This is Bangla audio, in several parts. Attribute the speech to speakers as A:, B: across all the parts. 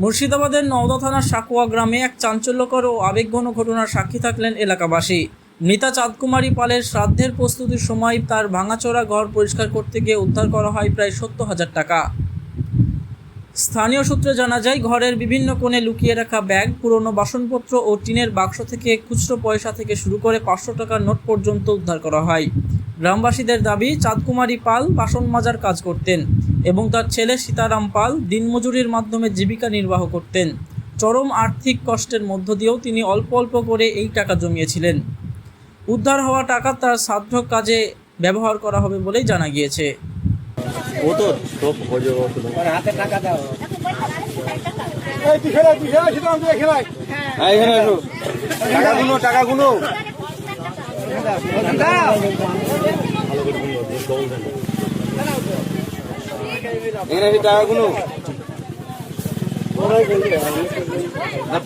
A: মুর্শিদাবাদের নওদা থানার সাকুয়া গ্রামে এক চাঞ্চল্যকর ও আবেগঘন ঘটনার সাক্ষী থাকলেন এলাকাবাসী। মৃতা চাঁদকুমারী পালের শ্রাদ্ধের প্রস্তুতির সময় তার ভাঙাচোরা ঘর পরিষ্কার করতে গিয়ে উদ্ধার করা হয় প্রায় 70,000 টাকা। স্থানীয় সূত্রে জানা যায়, ঘরের বিভিন্ন কোণে লুকিয়ে রাখা ব্যাগ, পুরনো বাসনপত্র ও টিনের বাক্স থেকে খুচরো পয়সা থেকে শুরু করে 500 টাকার নোট পর্যন্ত উদ্ধার করা হয়। গ্রামবাসীদের দাবি, চাঁদকুমারী পাল বাসন মাজার কাজ করতেন এবং তার ছেলে সীতারাম পাল দিনমজুরির মাধ্যমে জীবিকা নির্বাহ করতেন। চরম আর্থিক কষ্টের মধ্য দিয়েও তিনি অল্প অল্প করে এই টাকা জমিয়েছিলেন। উদ্ধার হওয়া টাকা তার শ্রাদ্ধ কাজে ব্যবহার করা হবে বলেই জানা গিয়েছে।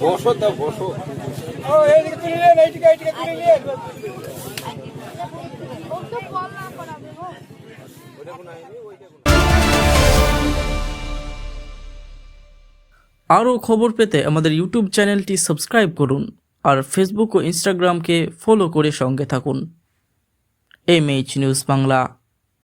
B: বসো তা বসো।
A: আরও খবর পেতে আমাদের ইউটিউব চ্যানেলটি সাবস্ক্রাইব করুন আর ফেসবুক ও ইনস্টাগ্রামকে ফলো করে সঙ্গে থাকুন। MH news Bangla.